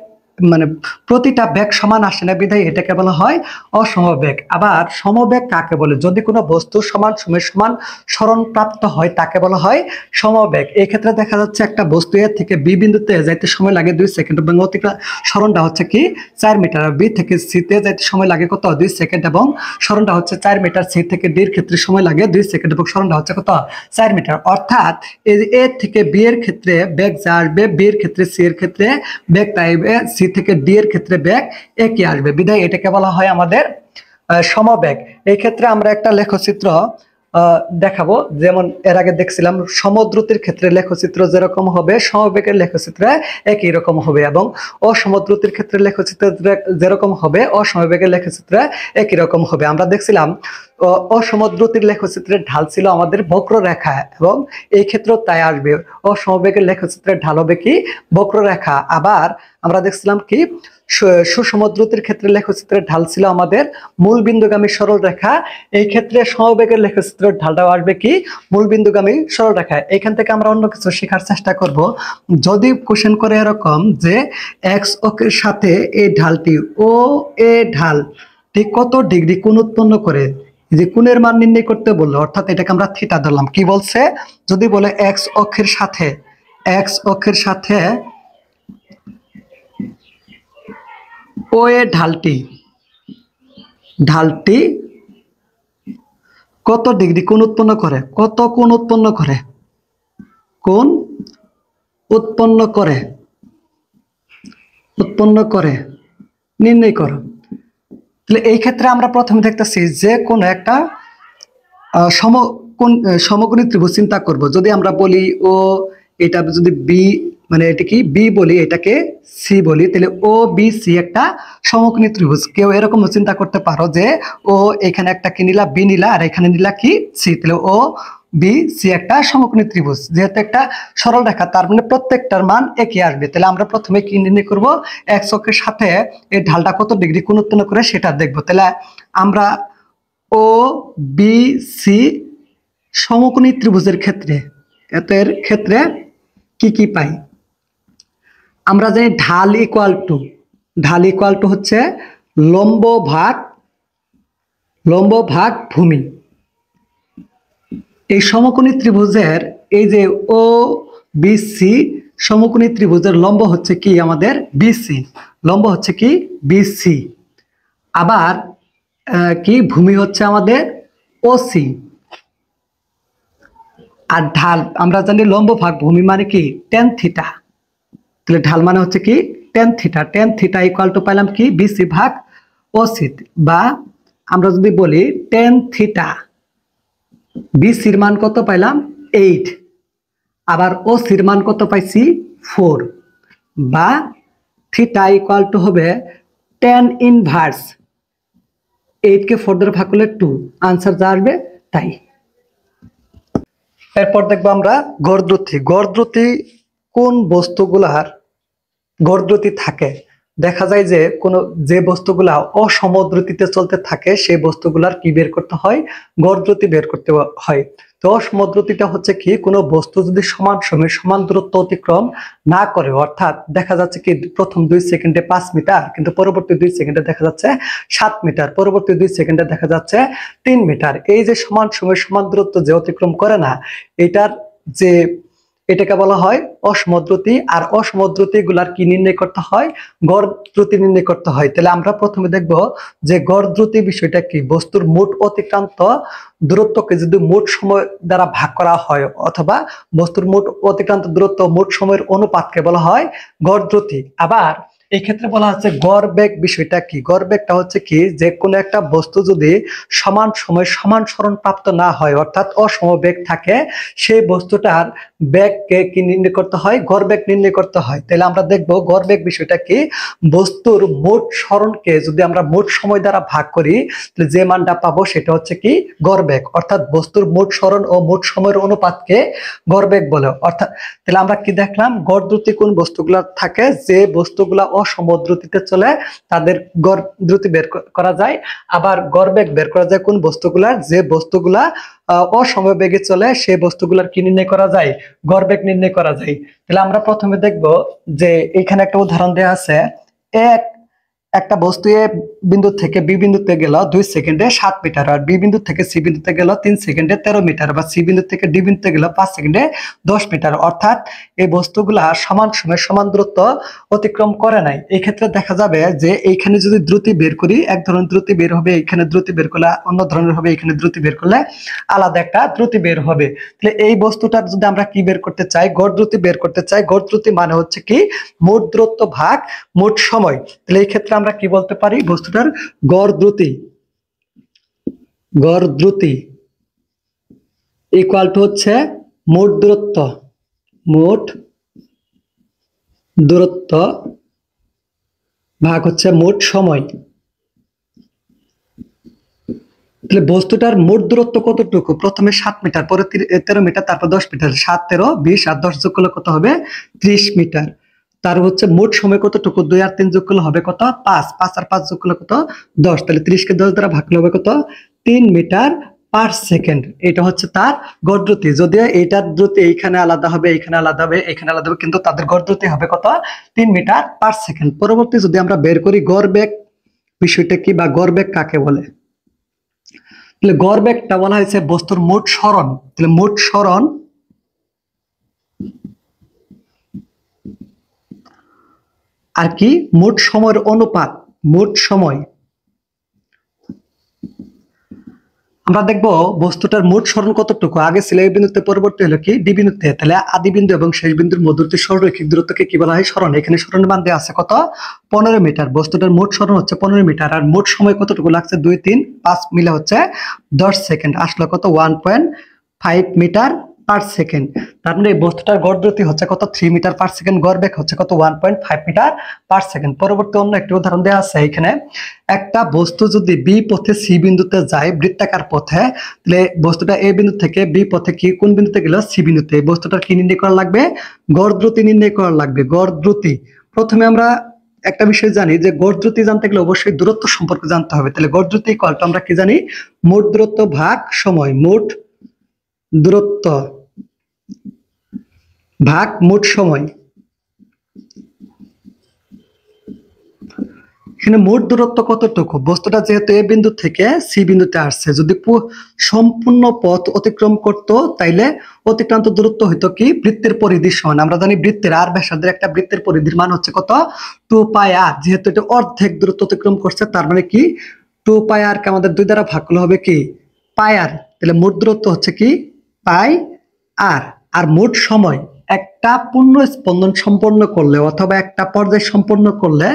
মানে প্রতিটা বেগ সমান আসে না, বিধায় এটাকে বলা হয় অসমবেগ। আবার সমবেগ কাকে বলে? যদি কোনো বস্তু সমান সময়ে সমান সরণ প্রাপ্ত হয় তাকে বলা হয় সমবেগ। এই ক্ষেত্রে দেখা যাচ্ছে একটা বস্তু এ থেকে বি বিন্দুতে যাইতে সময় লাগে 2 সেকেন্ড এবং সরণটা হচ্ছে কি 4 মিটার। আর বি থেকে সি তে যাইতে সময় লাগে কত? 2 সেকেন্ড এবং সরণটা হচ্ছে 4 মিটার। সি থেকে ডি এর ক্ষেত্রে সময় লাগে 2 সেকেন্ড এবং সরণটা হচ্ছে কত? 4 মিটার। অর্থাৎ এ থেকে বি এর ক্ষেত্রে বেগ যা আসবে, বি এর ক্ষেত্রে সি এর ক্ষেত্রে বেগ তাই সি থেকে ডি এর ক্ষেত্রে বেগ একই আসবে, বিধায় এটাকে বলা হয় আমাদের সমবেগ। এই ক্ষেত্রে আমরা একটা লেখচিত্র দেখাবো। যেমন এর আগে দেখছিলাম সমদ্রুতির ক্ষেত্রে লেখচিত্র যেরকম হবে, সমবেগের লেখচিত্রে একই রকম হবে, এবং অসমদ্রুতির ক্ষেত্রে লেখচিত্র যেরকম হবে অসমবেগের লেখচিত্রে একই রকম হবে। আমরা দেখছিলাম অসমদ্রুতির লেখচিত্রের ঢাল ছিল আমাদের বক্ররেখা, এবং এই ক্ষেত্রেও তাই আসবে। অসমবেগের লেখচিত্রের ঢাল হবে কি? বক্ররেখা। আবার আমরা দেখছিলাম কি সুসমদ্রুতির ক্ষেত্রে লেখচিত্রের ঢাল ছিল আমাদের মূল বিন্দুগামী সরল রেখা। এই ক্ষেত্রে সমবেগের লেখচিত্রের ঢালটাও আসবে কি? মূল বিন্দুগামী সরল রেখা। এখান থেকে আমরা অন্য কিছু শেখার চেষ্টা করব। যদি কোশ্চেন করে এরকম যে এক্স অক্ষের সাথে এই ঢালটি ও এ ঢাল ঠিক কত ডিগ্রি কোণ উৎপন্ন করে, যে কোণের মান নির্ণয় করতে বললো, অর্থাৎ এটাকে আমরা থিটা ধরলাম। কি বলছে? যদি বলে এক্স অক্ষের সাথে ও এ ঢালটি কত ডিগ্রি কোণ উৎপন্ন করে, কত কোণ উৎপন্ন করে, কোণ উৎপন্ন করে নির্ণয় করো। তাহলে এই ক্ষেত্রে আমরা প্রথমে দেখতেছি যে কোন একটা সমকোণী ত্রিভুজ চিন্তা করব। যদি আমরা বলি ও, এটা যদি বি, মানে এটা কি বি বলি, এটাকে সি বলি, তাহলে ও বি সি একটা সমকোণী ত্রিভুজ। কেউ এরকম চিন্তা করতে পারো যে ও এখানে একটা কি নিলা? বি নিলা, আর এখানে নিলা কি? সি। তাহলে ও বি সি একটা সমকোণী ত্রিভুজ, যেহেতু একটা সরল রেখা তার মানে প্রত্যেকটার মান একই আসবে। তাহলে আমরা প্রথমে কি নির্ণয় করব? এক্স অক্ষের সাথে এই ঢালটা কত ডিগ্রি কোণ উৎপন্ন করে সেটা দেখবো। তাহলে আমরা ও বি সি সমকোণী ত্রিভুজের ক্ষেত্রে এর ক্ষেত্রে কি কি পাই? আমরা জানি ঢাল ইকুয়াল টু হচ্ছে লম্ব ভাগ ভূমি। এই সমকোণী ত্রিভুজের এই যে ও বি সি সমকোণী ত্রিভুজের লম্ব হচ্ছে কি? আমাদের বিসি। লম্ব হচ্ছে কি? বিসি। আবার কি ভূমি হচ্ছে আমাদের ওসি। আর ঢাল আমরা জানি লম্ব ভাগ ভূমি মানে কি? Tan theta. তাহলে ঢাল মানে হচ্ছে কি? টেন থিটা ইকুয়াল টু পাইলাম কি বিসি ভাগ ওসি, বা আমরা যদি বলি টেন থিটা, বিসির মান কত পাইলাম 8, আবার ওসির মান কত পাইছি 4, বা থিটা ইকুয়াল টু হবে টেন ইনভার্স 8 কে 4 দ্বারা ভাগ করলে 2, আনসার যা আসবে তাই। এরপর দেখবো আমরা গড় দ্রুতি। গড় দ্রুতি কোন বস্তুগুলার গড় দ্রুতি থাকে? দেখা যায় যে যে বস্তুগুলা অসমদ্রুতিতে চলতে থাকে সেই বস্তুগুলার কি বের করতে হয়? গড় দ্রুতি বের করতে হয়। তো অসমদ্রুতিটা হচ্ছে কি, কোনো বস্তু যদি সমান সময়ে সমান দূরত্ব অতিক্রম না করে, অর্থাৎ দেখা যাচ্ছে কি প্রথম 2 সেকেন্ডে 5 মিটার, কিন্তু পরবর্তী 2 সেকেন্ডে দেখা যাচ্ছে 7 মিটার, পরবর্তী 2 সেকেন্ডে দেখা যাচ্ছে 3 মিটার, এই যে সমান সময়ে সমান দূরত্ব যে অতিক্রম করে না, এটাকে বলা হয় অসমদ্রুতি। আর অসমদ্রুতি গুলার কি নির্ণয় করতে হয়? গড় দ্রুতি নির্ণয় করতে হয়। তাহলে আমরা প্রথমে দেখব যে গড় দ্রুতি বিষয়টা কি। বস্তুর মোট অতিক্রান্ত দূরত্বকে যদি মোট সময় দ্বারা ভাগ করা হয়, অথবা বস্তুর মোট অতিক্রান্ত দূরত্ব মোট সময়ের অনুপাতকে বলা হয় গড় দ্রুতি। আবার এই ক্ষেত্রে বলা হচ্ছে গড় বেগ বিষয়টা কি। গড় বেগটা হচ্ছে কি, যে কোনো একটা বস্তু যদি সমান সময় সমান সরণ প্রাপ্ত না হয়, অর্থাৎ অসমবেগ থাকে, সেই বস্তুটার বেগকে কি নির্ণয় করতে হয়? গড় বেগ নির্ণয় করতে হয়। তাহলে আমরা দেখব গড় বেগ বিষয়টা কি। বস্তুর মোট সরণকে যদি আমরা মোট সময় দ্বারা ভাগ করি, তাহলে যে মানটা পাবো সেটা হচ্ছে কি গড় বেগ, অর্থাৎ বস্তুর মোট সরণ ও মোট সময়ের অনুপাতকে গড় বেগ বলে। অর্থাৎ তাহলে আমরা কি দেখলাম? গড় দ্রুতি কোন বস্তুগুলা থাকে? যে বস্তুগুলা অসমদ্রুতিতে চলে তাদের গড় দ্রুতি বের করা যায়। আবার গড় বেগ বের করা যায় কোন বস্তুগুলার? যে বস্তুগুলা অসমবেগে চলে সেই বস্তুগুলার কি নির্ণয় করা যায়? গড় বেগ নির্ণয় করা যায়। তাহলে আমরা প্রথমে দেখব যে এখানে একটা উদাহরণ দেওয়া আছে। একটা বস্তু এ বিন্দু থেকে বি বিন্দুতে গেল 2 সেকেন্ডে 7 মিটার, আর বি বিন্দু থেকে সি বিন্দুতে গেল 3 সেকেন্ডে 13 মিটার, বা সি বিন্দু থেকে ডি বিন্দুতে গেল 5 সেকেন্ডে 10 মিটার। অর্থাৎ এই বস্তুগুলা সমান সময়ে সমান দূরত্ব অতিক্রম করে নাই। এই ক্ষেত্রে দেখা যাবে যে এইখানে যদি দ্রুতি বের করি, এক ধরনের দ্রুতি বের হবে, এখানে দ্রুতি বের করলে অন্য ধরনের হবে, এখানে দ্রুতি বের করলে আলাদা একটা দ্রুতি বের হবে। তাহলে এই বস্তুটার যদি আমরা কি বের করতে চাই? গড় দ্রুতি বের করতে চাই। গড় দ্রুতি মানে হচ্ছে কি মোট দূরত্ব ভাগ মোট সময়। তাহলে এই ক্ষেত্রে আমরা কি বলতে পারি? বস্তুটার গড় দ্রুতি ইকুয়াল টু হচ্ছে মোট দূরত্ব ভাগ হচ্ছে মোট সময়। তাহলে বস্তুটার মোট দূরত্ব কতটুকু? প্রথমে 7 মিটার, পরে 13 মিটার, তারপর 10 মিটার, 7 13 20 আর 10 যোগ করলে কত হবে? 30 মিটার। তার হচ্ছে মোট সময় কতটুকু? 2 আর 3 যোগ করলে হবে কত? 5, 5 আর 5 যোগ করলে কত? 10। তাহলে 30 কে 10 দ্বারা ভাগ করলে হবে কত? 3 মিটার পার সেকেন্ড। এটা হচ্ছে তার গড় দ্রুতি। যদিও এইটার দ্রুতি এইখানে আলাদা হবে, এইখানে আলাদা হবে, এখানে আলাদা হবে, কিন্তু তাদের গড় দ্রুতি হবে কত? 3 মিটার পার সেকেন্ড। পরবর্তী যদি আমরা বের করি গড় বেগ বিষয়টা কি, বা গড় বেগ কাকে বলে? তাহলে গড় বেগটা বলা হয়েছে বস্তুর মোট সরণ। তাহলে মোট সরণ আর কি মোট সময়ের অনুপাত। মোট সময় আমরা দেখবো বস্তুটার মোট সরণ কতটুকু। আগে ছিল এ বিন্দুতে, পরবর্তী হলো কি ডি বিন্দুতে। তাহলে আদি বিন্দু এবং শেষ বিন্দুর মধ্যবর্তী সরলরৈখিক দূরত্বকে কি বলা হয়? সরণ। এখানে সরণের মান দেওয়া আছে কত? 15 মিটার। বস্তুটার মোট সরণ হচ্ছে 15 মিটার। আর মোট সময় কতটুকু লাগছে? 2 3 5 মিলে হচ্ছে 10 সেকেন্ড। আসলে কত? 1.5 মিটার পার সেকেন্ড। তার মানে এই বস্তুটার গড় দ্রুতি হচ্ছে কত? 3 মিটার পার সেকেন্ড। গড় বেগ হচ্ছে কত? 1.5 মিটার পার সেকেন্ড। পরবর্তী অন্য একটি উদাহরণ দেওয়া আছে এখানে। একটা বস্তু যদি বি পথে সি বিন্দুতে যায় বৃত্তাকার পথে, তাহলে বস্তুটা এ বিন্দু থেকে বি পথে কি কোন বিন্দুতে গেল? সি বিন্দুতে। এই বস্তুটার কি নির্ণয় করা লাগবে? গড় দ্রুতি নির্ণয় করা লাগবে। গড় দ্রুতি প্রথমে আমরা একটা বিষয় জানি যে গড় দ্রুতি জানতে গেলে অবশ্যই দূরত্ব সম্পর্কে জানতে হবে। তাহলে গড় দ্রুতি ইকুয়াল টু আমরা কি জানি? মোট দূরত্ব ভাগ সময়। মোট দূরত্ব ভাগ মোট সময়। এখানে মোট দূরত্ব কতটুকু? বস্তুটা যেহেতু এ বিন্দু থেকে সি বিন্দুতে আসছে, যদি সম্পূর্ণ পথ অতিক্রম করত তাইলে অতিক্রান্ত দূরত্ব হইতো কি বৃত্তের পরিধির সমান। আমরা জানি বৃত্তের আর ব্যাসার্ধের একটা বৃত্তের পরিধির মান হচ্ছে কত? 2 পাই আর। যেহেতু এটা অর্ধেক দূরত্ব অতিক্রম করছে, তার মানে কি 2 পাই আর কে আমাদের 2 দ্বারা ভাগ করলে হবে কি পাই আর। তাহলে মোট দূরত্ব হচ্ছে কি পাই আর। আর মোট সময় একটা পূর্ণ স্পন্দন সম্পন্ন করলে অথবা একটা পর্যায় সম্পন্ন করলে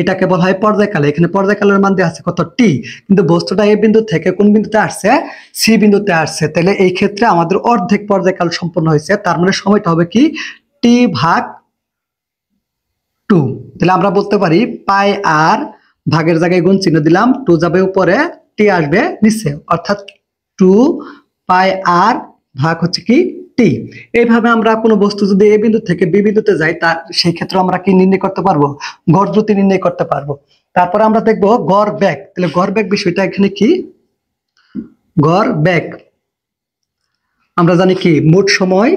এটাকে বলা হয় পর্যায়কাল। এখানে পর্যায়কালের মান দেওয়া আছে কত টি, কিন্তু বস্তুটা এ বিন্দু থেকে কোন বিন্দুতে আসছে, সি বিন্দুতে আসছে। তাহলে এই ক্ষেত্রে আমাদের অর্ধেক পর্যায়কাল সম্পন্ন হয়েছে, তার মানে সময়টা হবে কি টি ভাগ 2। তাহলে আমরা বলতে পারি পাই আর, ভাগের জায়গায় গুণ চিহ্ন দিলাম, 2 যাবে উপরে, টি আসবে নিচে, অর্থাৎ 2 পাই আর ভাগ হচ্ছে কি টি। এইভাবে আমরা কোনো বস্তু যদি এ বিন্দু থেকে বি বিন্দুতে যাই, তার সেই ক্ষেত্রে আমরা কি নির্ণয় করতে পারবো, গড় দ্রুতি নির্ণয় করতে পারবো। তারপরে আমরা দেখবো গড় বেগ। তাহলে গড় বেগ বিষয়টা এখানে কি, গড় বেগ আমরা জানি কি মোট সময়,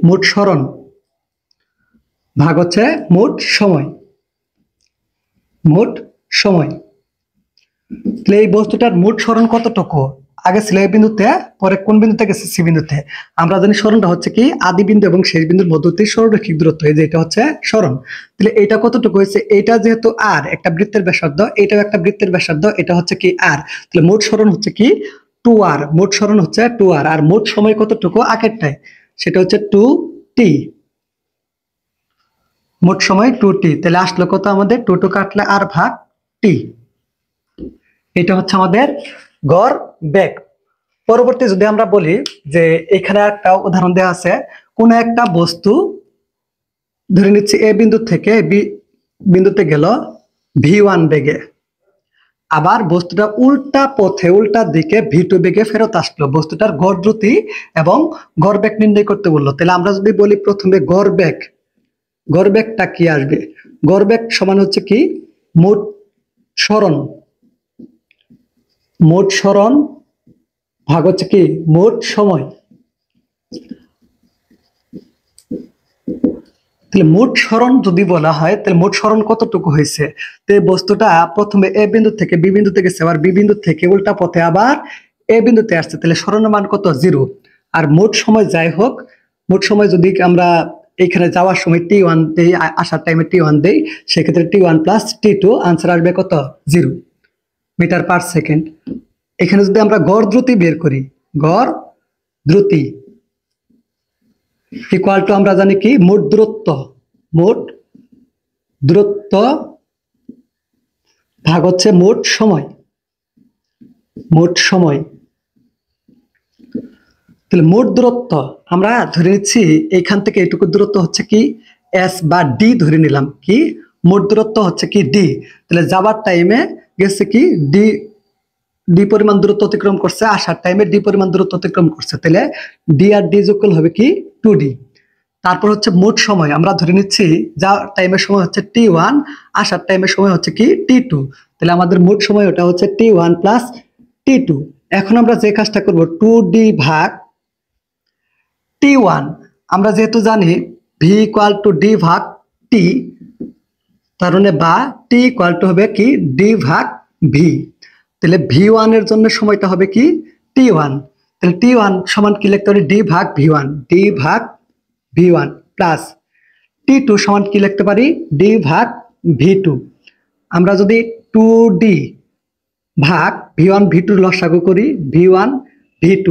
মোট সরণ ভাগ হচ্ছে মোট সময়, মোট সময়। তাহলে এই বস্তুটার মোট সরণ কতটুকু, আগে ছিল এ বিন্দুতে, পরে কোন বিন্দুতে গেছে সি বিন্দুতে। আমরা জানি সরণটা হচ্ছে কি আদি বিন্দু এবং শেষ বিন্দুর মধ্যবর্তী সরলরৈখিক দূরত্ব, এই যে এটা হচ্ছে সরণ। তাহলে এটা কতটুকু হয়েছে, এটা যেহেতু আর একটা বৃত্তের ব্যাসার্ধ, এটাও একটা বৃত্তের ব্যাসার্ধ, এটা হচ্ছে কি আর, তাহলে মোট সরণ হচ্ছে কি 2r, মোট সরণ হচ্ছে 2r। আর মোট সময় কতটুকু আগেরটায়, সেটা হচ্ছে 2t, মোট সময় 2t। তাহলে আসলো কত আমাদের, 2 কাটলে আর ভাগ টি। এটা হচ্ছে আমাদের গড় বেগ। পরবর্তী যদি আমরা বলি যে এখানে একটা উদাহরণ দেওয়া আছে, কোন একটা বস্তু ধরে নিচ্ছি এ বিন্দু থেকে বি বিন্দুতে গেল v1 বেগে, আবার বস্তুটা উল্টা পথে উল্টা দিকে v2 বেগে ফেরত আসলো, বস্তুটার গড় দ্রুতি এবং গড় বেগ নির্ণয় করতে বললো। তাহলে আমরা যদি বলি প্রথমে গড় বেগ, গড় বেগটা কি আসবে, গড় বেগ সমান হচ্ছে কি মোট সরণ, মোট সরণ ভাগ হচ্ছে কি মোট সময়। তাহলে মোট সরণ যদি বলা হয়, তাহলে মোট সরণ কতটুকু হয়েছে, তো বস্তুটা প্রথমে এ বিন্দু থেকে বি বিন্দুতে গেছে, আবার বি বিন্দু থেকে উল্টা পথে আবার এ বিন্দুতে আসছে, তাহলে সরণের মান কত 0। আর মোট সময় যাই হোক, মোট সময় যদি আমরা এখানে যাওয়ার সময় t1 দেই, আসার টাইমে t1 দেই, সেক্ষেত্রে t1 প্লাস t2, আনসার আসবে কত 0 মিটার পার সেকেন্ড। এখানে যদি আমরা গড় দ্রুতি বের করি, গড় দ্রুতি ইকুয়াল টু আমরা জানি কি মোট দূরত্ব, মোট দূরত্ব ভাগ হচ্ছে মোট সময়, মোট সময়। তাহলে মোট দূরত্ব আমরা ধরে নিচ্ছি এইখান থেকে এইটুকু দূরত্ব হচ্ছে কি এস বা ডি ধরে নিলাম, কি মোট দূরত্ব হচ্ছে কি ডি। তাহলে যাবার টাইমে গেছে কি ডি, ডি পরিমাণ দূরত্ব অতিক্রম করছে, আসার টাইমে ডি পরিমাণ দূরত্ব অতিক্রম করছে, তাহলে ডি আর ডি যোগফল হবে কি 2d। তারপর হচ্ছে মোট সময় আমরা ধরে নিচ্ছি যা টাইমের সময় হচ্ছে t1, আসার টাইমের সময় হচ্ছে কি t2, তাহলে আমাদের মোট সময় ওটা হচ্ছে t1 প্লাস t2। এখন আমরা যে কাজটা করব 2d ভাগ t1, আমরা যেহেতু জানি v ইকুয়াল টু d ভাগ t, তার মানে বা t ইকুয়াল টু হবে কি d ভাগ v। তাহলে v1 এর জন্য সময়টা হবে কি t1, তাহলে t1 সমান কি লিখতে পারি d ভাগ v1, d ভাগ v1 প্লাস t2 সমান কি লিখতে পারি d ভাগ v2। আমরা যদি 2d ভাগ v1 v2 লসাগু করি, v1 v2,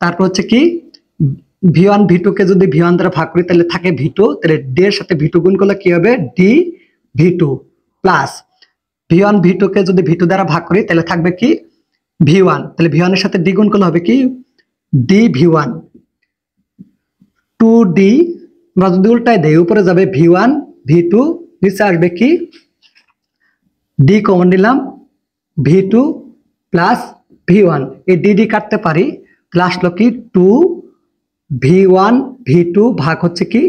তারপর হচ্ছে কি v1 v2 কে যদি v1 দ্বারা ভাগ করি তাহলে থাকে v2, তাহলে d এর সাথে v2 গুণ করলে কি হবে d v2 plus v1 v2 কে যদি v2 দ্বারা ভাগ করি তাহলে থাকবে কি v1, তাহলে v1 এর সাথে d গুণ করলে হবে কি d v1। 2d আমরা যদি উল্টায় দেই উপরে যাবে v1 v2, নিচে আসবে কি d কমন নিলাম v2 প্লাস v1, এই d কাটতে পারি, প্লাস লো কি 2 v1 v2 ভাগ হচ্ছে কি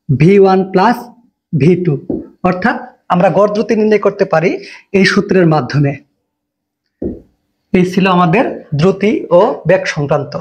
v1 প্লাস v2, অর্থাৎ আমরা গড় দ্রুতি নির্ণয় করতে পারি এই সূত্রের মাধ্যমে। এই ছিল আমাদের দ্রুতি ও বেগ সংক্রান্ত।